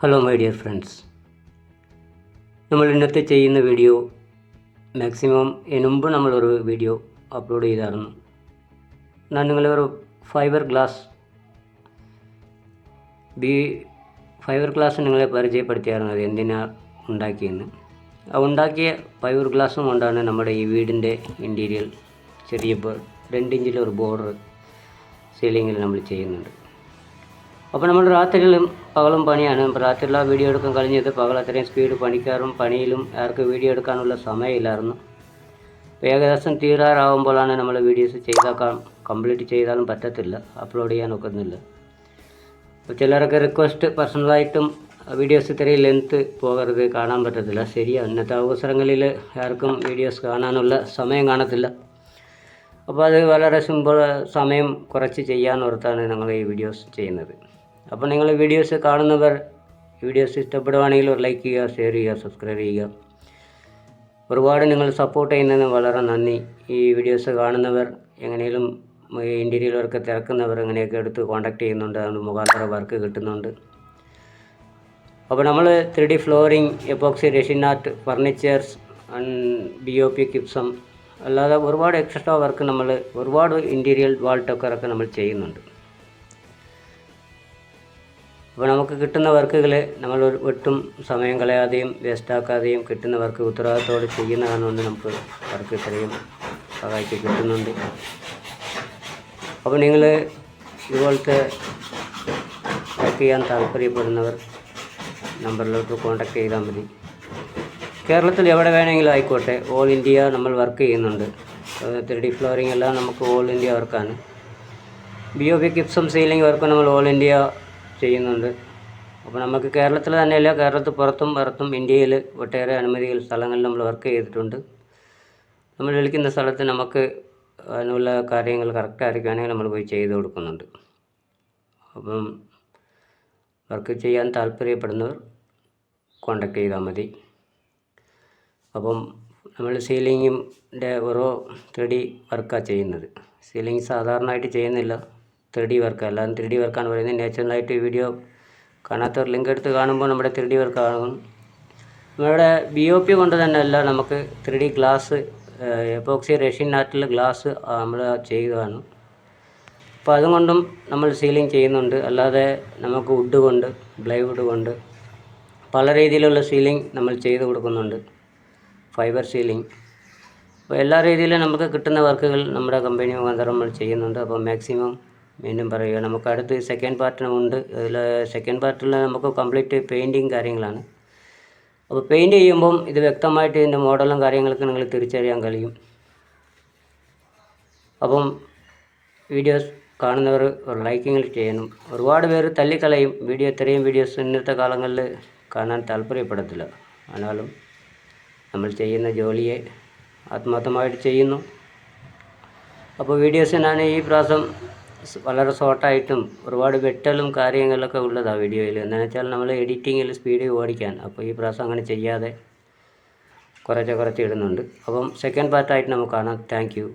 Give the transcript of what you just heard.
Hello my dear friends, നമ്മൾ ഇന്നത്തെ ചെയ്യുന്ന വീഡിയോ മാക്സിമം മുമ്പ് നമ്മളൊരു വീഡിയോ അപ്ലോഡ് ചെയ്തായിരുന്നു. ഞാൻ നിങ്ങളൊരു ഫൈബർ ഗ്ലാസ് നിങ്ങളെ പരിചയപ്പെടുത്തിയായിരുന്നു. അത് എന്തിനാണ് ഉണ്ടാക്കിയെന്ന്. ആ ഉണ്ടാക്കിയ ഫൈബർ ഗ്ലാസും കൊണ്ടാണ് നമ്മുടെ ഈ വീടിൻ്റെ ഇൻറ്റീരിയർ ചെറിയ 2 ഇഞ്ചിലൊരു ബോർഡർ സീലിങ്ങിൽ നമ്മൾ ചെയ്യുന്നുണ്ട്. അപ്പോൾ നമ്മൾ രാത്രിയിലും പകലും പണിയാണ്. രാത്രിയിൽ ആ വീഡിയോ എടുക്കാൻ കഴിഞ്ഞത് പകൽ അത്രയും സ്പീഡ് പണിയിലും ആർക്ക് വീഡിയോ എടുക്കാനുള്ള സമയമില്ലായിരുന്നു. അപ്പോൾ ഏകദേശം തീരാറാവുമ്പോഴാണ് നമ്മൾ വീഡിയോസ് കംപ്ലീറ്റ് ചെയ്താലും പറ്റത്തില്ല, അപ്ലോഡ് ചെയ്യാൻ ഒക്കുന്നില്ല. അപ്പോൾ ചിലരൊക്കെ റിക്വസ്റ്റ് പേഴ്സണലായിട്ടും വീഡിയോസ് ഇത്രയും ലെങ്ത്ത് പോകരുത്, കാണാൻ പറ്റത്തില്ല. ശരിയാണ്, ഇന്നത്തെ അവസരങ്ങളിൽ ആർക്കും വീഡിയോസ് കാണാനുള്ള സമയം കാണത്തില്ല. അപ്പോൾ അത് വളരെ സിമ്പിൾ, സമയം കുറച്ച് ചെയ്യാമെന്നോർത്താണ് ഞങ്ങൾ ഈ വീഡിയോസ് ചെയ്യുന്നത്. അപ്പോൾ നിങ്ങൾ വീഡിയോസ് കാണുന്നവർ വീഡിയോസ് ഇഷ്ടപ്പെടുവാണെങ്കിൽ ഒരു ലൈക്ക് ചെയ്യുക, ഷെയർ ചെയ്യുക, സബ്സ്ക്രൈബ് ചെയ്യുക. ഒരുപാട് നിങ്ങൾ സപ്പോർട്ട് ചെയ്യുന്നതിന് വളരെ നന്ദി. ഈ വീഡിയോസ് കാണുന്നവർ എങ്ങനെയും ഇൻറ്റീരിയർ വർക്ക് തിരക്കുന്നവർ എങ്ങനെയൊക്കെ എടുത്ത് കോൺടാക്ട് ചെയ്യുന്നുണ്ട്, അതുകൊണ്ട് മുഖാന്തര വർക്ക് കിട്ടുന്നുണ്ട്. അപ്പോൾ നമ്മൾ 3D flooring, epoxy resin art, furnitures, BOP കിപ്സം അല്ലാതെ ഒരുപാട് എക്സ്ട്രാ വർക്ക് ഒരുപാട് ഇൻറ്റീരിയർ വാൾ ഡെക്കറൊക്കെ നമ്മൾ ചെയ്യുന്നുണ്ട്. അപ്പോൾ നമുക്ക് കിട്ടുന്ന വർക്കുകൾ നമ്മൾ ഒട്ടും സമയം കളയാതെയും വേസ്റ്റാക്കാതെയും കിട്ടുന്ന വർക്ക് ഉത്തരവാദിത്തോടെ ചെയ്യുന്നതാണ് കൊണ്ട് നമുക്ക് വർക്ക് ഇത്രയും സഹായിച്ച് കിട്ടുന്നുണ്ട്. അപ്പോൾ നിങ്ങൾ ഇതുപോലത്തെ വർക്ക് ചെയ്യാൻ താല്പര്യപ്പെടുന്നവർ നമ്പറിലോട്ട് കോൺടാക്ട് ചെയ്താൽ മതി. കേരളത്തിൽ എവിടെ വേണമെങ്കിലും ആയിക്കോട്ടെ, ഓൾ ഇന്ത്യ നമ്മൾ വർക്ക് ചെയ്യുന്നുണ്ട്. 3D ഫ്ലോറിംഗ് എല്ലാം നമുക്ക് ഓൾ ഇന്ത്യ വർക്കാണ്. BOP കിപ്സം സീലിംഗ് വർക്ക് നമ്മൾ ഓൾ ഇന്ത്യ ചെയ്യുന്നുണ്ട്. അപ്പോൾ നമുക്ക് കേരളത്തിൽ തന്നെയല്ല, കേരളത്തിൽ പുറത്തും ഇന്ത്യയിൽ ഒട്ടേറെ സ്ഥലങ്ങളിൽ നമ്മൾ വർക്ക് ചെയ്തിട്ടുണ്ട്. നമ്മൾ വിളിക്കുന്ന സ്ഥലത്ത് നമുക്ക് അതിനുള്ള കാര്യങ്ങൾ കറക്റ്റായിരിക്കുകയാണെങ്കിൽ നമ്മൾ പോയി ചെയ്ത് കൊടുക്കുന്നുണ്ട്. അപ്പം വർക്ക് ചെയ്യാൻ താല്പര്യപ്പെടുന്നവർ കോൺടാക്ട് ചെയ്താൽ മതി. അപ്പം നമ്മൾ സീലിങ്ങിൻ്റെ ഓരോ 3D വർക്കാണ് ചെയ്യുന്നത്. സീലിംഗ് സാധാരണയായിട്ട് ചെയ്യുന്നില്ല, 3D വർക്ക്. അല്ലാതെ 3D വർക്കാണ് പറയുന്നത്. നാച്ചുറലായിട്ട് വീഡിയോ കാണാത്തവർ ലിങ്ക് എടുത്ത് കാണുമ്പോൾ നമ്മുടെ 3D വർക്ക് കാണും. നമ്മുടെ BOP കൊണ്ട് തന്നെ അല്ല, നമുക്ക് 3D ഗ്ലാസ്, എപ്പോക്സി റെസിൻ ആർട്ടിൽ ഗ്ലാസ് നമ്മൾ ചെയ്തതാണ്. അപ്പോൾ അതുകൊണ്ടും നമ്മൾ സീലിംഗ് ചെയ്യുന്നുണ്ട്. അല്ലാതെ നമുക്ക് വുഡ് കൊണ്ട്, പ്ലൈവുഡ് കൊണ്ട് പല രീതിയിലുള്ള സീലിംഗ് നമ്മൾ ചെയ്ത് കൊടുക്കുന്നുണ്ട്, ഫൈബർ സീലിംഗ്. അപ്പോൾ എല്ലാ രീതിയിലും നമുക്ക് കിട്ടുന്ന വർക്കുകൾ നമ്മുടെ കമ്പനി മുഖാന്തരം നമ്മൾ ചെയ്യുന്നുണ്ട്. അപ്പോൾ മാക്സിമം വീണ്ടും പറയുക, നമുക്ക് അടുത്ത് സെക്കൻഡ് പാർട്ടിനുമുണ്ട്. അതിൽ സെക്കൻഡ് പാർട്ടിൽ നമുക്ക് കംപ്ലീറ്റ് പെയിൻറ്റിങ് കാര്യങ്ങളാണ്. അപ്പോൾ പെയിൻറ്റ് ചെയ്യുമ്പം ഇത് വ്യക്തമായിട്ട് ഇതിൻ്റെ മോഡലും കാര്യങ്ങളൊക്കെ നിങ്ങൾ തിരിച്ചറിയാൻ കഴിയും. അപ്പം വീഡിയോസ് കാണുന്നവർ ഒരു ലൈക്കിങ്ങിൽ ചെയ്യണം. ഒരുപാട് പേര് തള്ളിക്കളയും ഇത്രയും വീഡിയോസ് ഇന്നത്തെ കാലങ്ങളിൽ കാണാൻ താല്പര്യപ്പെടത്തില്ല. ആനാലും നമ്മൾ ചെയ്യുന്ന ജോലിയെ ആത്മാർത്ഥമായിട്ട് ചെയ്യുന്നു. അപ്പോൾ വീഡിയോസ് ഞാൻ ഈ പ്രാവശ്യം വളരെ ഷോർട്ടായിട്ടും ഒരുപാട് വെട്ടലും കാര്യങ്ങളൊക്കെ ഉള്ളതാണ് വീഡിയോയിൽ. എന്താണെന്ന് വെച്ചാൽ നമ്മൾ എഡിറ്റിങ്ങിൽ സ്പീഡ് ഓടിക്കാൻ. അപ്പോൾ ഈ പ്രാവശ്യം അങ്ങനെ ചെയ്യാതെ കുറച്ച് ഇടുന്നുണ്ട്. അപ്പം സെക്കൻഡ് പാർട്ടായിട്ട് നമുക്ക് കാണാം. Thank you.